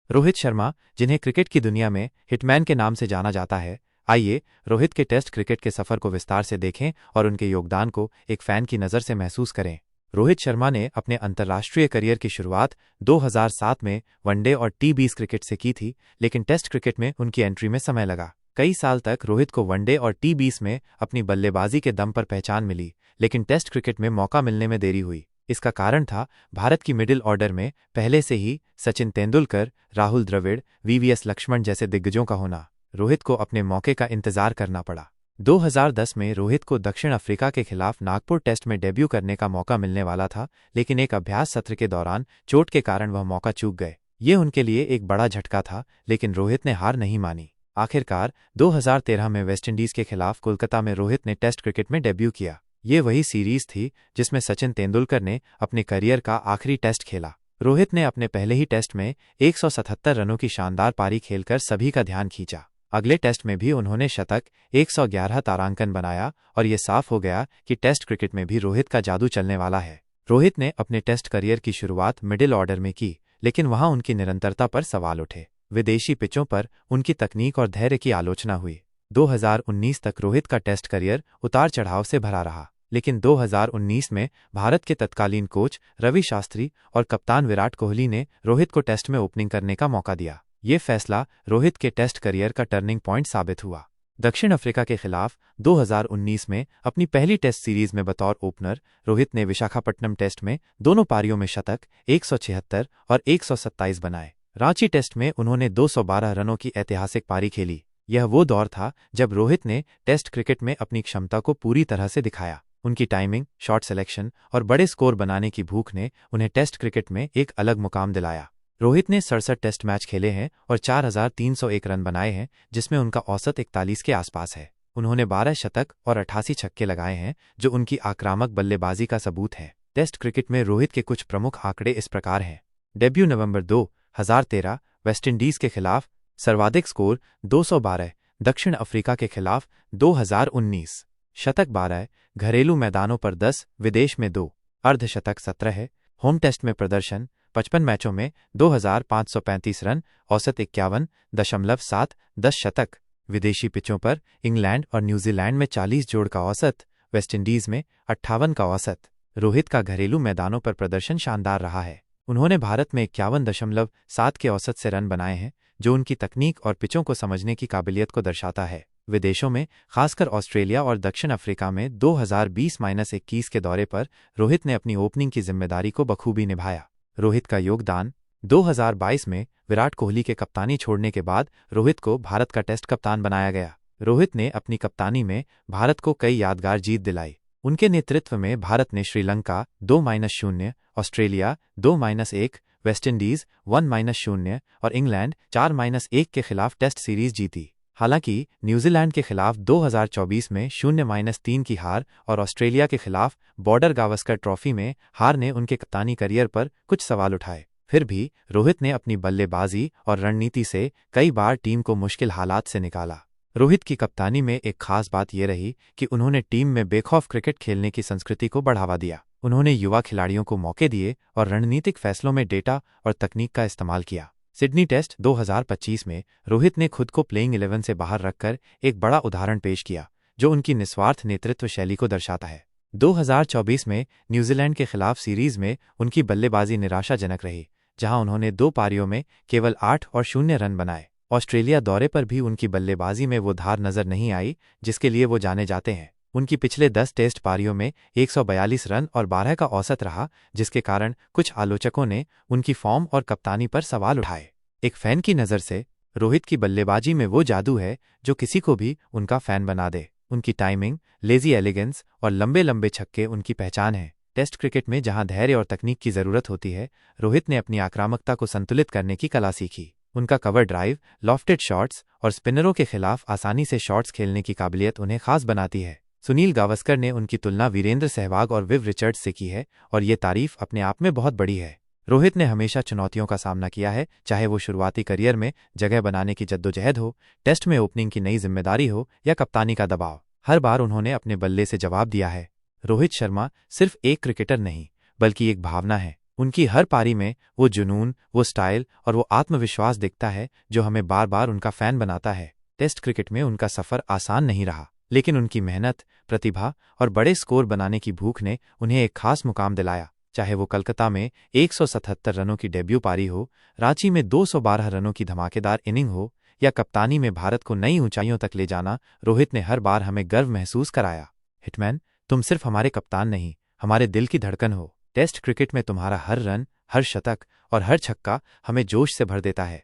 रोहित शर्मा, जिन्हें क्रिकेट की दुनिया में हिटमैन के नाम से जाना जाता है, आइए रोहित के टेस्ट क्रिकेट के सफर को विस्तार से देखें और उनके योगदान को एक फैन की नज़र से महसूस करें। रोहित शर्मा ने अपने अंतर्राष्ट्रीय करियर की शुरुआत 2007 में वनडे और टी20 क्रिकेट से की थी, लेकिन टेस्ट क्रिकेट में उनकी एंट्री में समय लगा। कई साल तक रोहित को वनडे और टी20 में अपनी बल्लेबाजी के दम पर पहचान मिली, लेकिन टेस्ट क्रिकेट में मौका मिलने में देरी हुई। इसका कारण था भारत की मिडिल ऑर्डर में पहले से ही सचिन तेंदुलकर, राहुल द्रविड़, वीवीएस लक्ष्मण जैसे दिग्गजों का होना। रोहित को अपने मौके का इंतजार करना पड़ा। 2010 में रोहित को दक्षिण अफ्रीका के खिलाफ नागपुर टेस्ट में डेब्यू करने का मौका मिलने वाला था, लेकिन एक अभ्यास सत्र के दौरान चोट के कारण वह मौका चूक गए। ये उनके लिए एक बड़ा झटका था, लेकिन रोहित ने हार नहीं मानी। आखिरकार 2013 में वेस्टइंडीज के खिलाफ कोलकाता में रोहित ने टेस्ट क्रिकेट में डेब्यू किया। ये वही सीरीज थी जिसमें सचिन तेंदुलकर ने अपने करियर का आखिरी टेस्ट खेला। रोहित ने अपने पहले ही टेस्ट में 177 रनों की शानदार पारी खेलकर सभी का ध्यान खींचा। अगले टेस्ट में भी उन्होंने शतक, 111 तारांकन बनाया और ये साफ हो गया कि टेस्ट क्रिकेट में भी रोहित का जादू चलने वाला है। रोहित ने अपने टेस्ट करियर की शुरुआत मिडिल ऑर्डर में की, लेकिन वहां उनकी निरंतरता पर सवाल उठे। विदेशी पिचों पर उनकी तकनीक और धैर्य की आलोचना हुई। 2019 तक रोहित का टेस्ट करियर उतार चढ़ाव से भरा रहा, लेकिन 2019 में भारत के तत्कालीन कोच रवि शास्त्री और कप्तान विराट कोहली ने रोहित को टेस्ट में ओपनिंग करने का मौका दिया। ये फैसला रोहित के टेस्ट करियर का टर्निंग पॉइंट साबित हुआ। दक्षिण अफ्रीका के खिलाफ 2019 में अपनी पहली टेस्ट सीरीज में बतौर ओपनर रोहित ने विशाखापट्टनम टेस्ट में दोनों पारियों में शतक, 176 और 127 बनाए। रांची टेस्ट में उन्होंने 212 रनों की ऐतिहासिक पारी खेली। यह वो दौर था जब रोहित ने टेस्ट क्रिकेट में अपनी क्षमता को पूरी तरह से दिखाया। उनकी टाइमिंग, शॉट सिलेक्शन और बड़े स्कोर बनाने की भूख ने उन्हें टेस्ट क्रिकेट में एक अलग मुकाम दिलाया। रोहित ने 67 टेस्ट मैच खेले हैं और 4301 रन बनाए हैं, जिसमें उनका औसत 41 के आसपास है। उन्होंने 12 शतक और 88 छक्के लगाए हैं, जो उनकी आक्रामक बल्लेबाजी का सबूत है। टेस्ट क्रिकेट में रोहित के कुछ प्रमुख आंकड़े इस प्रकार हैं। डेब्यू नवंबर 2013 वेस्टइंडीज के खिलाफ, सर्वाधिक स्कोर 212। दक्षिण अफ्रीका के खिलाफ 2019, शतक 12, घरेलू मैदानों पर 10, विदेश में 2, अर्धशतक 17। होम टेस्ट में प्रदर्शन 55 मैचों में 2535 रन, औसत 51.7, 10 शतक। विदेशी पिचों पर इंग्लैंड और न्यूजीलैंड में 40 जोड़ का औसत, वेस्टइंडीज में 58 का औसत। रोहित का घरेलू मैदानों पर प्रदर्शन शानदार रहा है। उन्होंने भारत में 51.7 के औसत से रन बनाए हैं, जो उनकी तकनीक और पिचों को समझने की काबिलियत को दर्शाता है। विदेशों में, खासकर ऑस्ट्रेलिया और दक्षिण अफ्रीका में 2020-21 के दौरे पर रोहित ने अपनी ओपनिंग की जिम्मेदारी को बखूबी निभाया। रोहित का योगदान 2022 में विराट कोहली के कप्तानी छोड़ने के बाद रोहित को भारत का टेस्ट कप्तान बनाया गया। रोहित ने अपनी कप्तानी में भारत को कई यादगार जीत दिलाई। उनके नेतृत्व में भारत ने श्रीलंका 2-0, ऑस्ट्रेलिया 2-1, वेस्टइंडीज 1-0 और इंग्लैंड 4-1 के खिलाफ टेस्ट सीरीज जीती। हालांकि न्यूजीलैंड के खिलाफ 2024 में 0-3 की हार और ऑस्ट्रेलिया के खिलाफ बॉर्डर गावस्कर ट्रॉफी में हार ने उनके कप्तानी करियर पर कुछ सवाल उठाए। फिर भी रोहित ने अपनी बल्लेबाजी और रणनीति से कई बार टीम को मुश्किल हालात से निकाला। रोहित की कप्तानी में एक खास बात यह रही कि उन्होंने टीम में बेखौफ क्रिकेट खेलने की संस्कृति को बढ़ावा दिया। उन्होंने युवा खिलाड़ियों को मौके दिए और रणनीतिक फैसलों में डेटा और तकनीक का इस्तेमाल किया। सिडनी टेस्ट 2025 में रोहित ने खुद को प्लेइंग 11 से बाहर रखकर एक बड़ा उदाहरण पेश किया, जो उनकी निस्वार्थ नेतृत्व शैली को दर्शाता है। 2024 में न्यूजीलैंड के खिलाफ सीरीज में उनकी बल्लेबाजी निराशाजनक रही, जहां उन्होंने 2 पारियों में केवल 8 और 0 रन बनाए। ऑस्ट्रेलिया दौरे पर भी उनकी बल्लेबाजी में वो धार नजर नहीं आई जिसके लिए वो जाने जाते हैं। उनकी पिछले 10 टेस्ट पारियों में 142 रन और 12 का औसत रहा, जिसके कारण कुछ आलोचकों ने उनकी फॉर्म और कप्तानी पर सवाल उठाए। एक फैन की नज़र से रोहित की बल्लेबाजी में वो जादू है जो किसी को भी उनका फैन बना दे। उनकी टाइमिंग, लेजी एलिगेंस और लंबे लंबे छक्के उनकी पहचान है। टेस्ट क्रिकेट में जहां धैर्य और तकनीक की जरूरत होती है, रोहित ने अपनी आक्रामकता को संतुलित करने की कला सीखी। उनका कवर ड्राइव, लॉफ्टेड शॉट्स और स्पिनरों के खिलाफ आसानी से शॉट्स खेलने की काबिलियत उन्हें खास बनाती है। सुनील गावस्कर ने उनकी तुलना वीरेंद्र सहवाग और विव रिचर्ड्स से की है, और ये तारीफ अपने आप में बहुत बड़ी है। रोहित ने हमेशा चुनौतियों का सामना किया है, चाहे वो शुरुआती करियर में जगह बनाने की जद्दोजहद हो, टेस्ट में ओपनिंग की नई जिम्मेदारी हो या कप्तानी का दबाव। हर बार उन्होंने अपने बल्ले से जवाब दिया है। रोहित शर्मा सिर्फ एक क्रिकेटर नहीं, बल्कि एक भावना है। उनकी हर पारी में वो जुनून, वो स्टाइल और वो आत्मविश्वास दिखता है जो हमें बार बार उनका फैन बनाता है। टेस्ट क्रिकेट में उनका सफ़र आसान नहीं रहा, लेकिन उनकी मेहनत, प्रतिभा और बड़े स्कोर बनाने की भूख ने उन्हें एक खास मुकाम दिलाया। चाहे वो कलकत्ता में 177 रनों की डेब्यू पारी हो, रांची में 212 रनों की धमाकेदार इनिंग हो या कप्तानी में भारत को नई ऊंचाइयों तक ले जाना, रोहित ने हर बार हमें गर्व महसूस कराया। हिटमैन, तुम सिर्फ हमारे कप्तान नहीं, हमारे दिल की धड़कन हो। टेस्ट क्रिकेट में तुम्हारा हर रन, हर शतक और हर छक्का हमें जोश से भर देता है।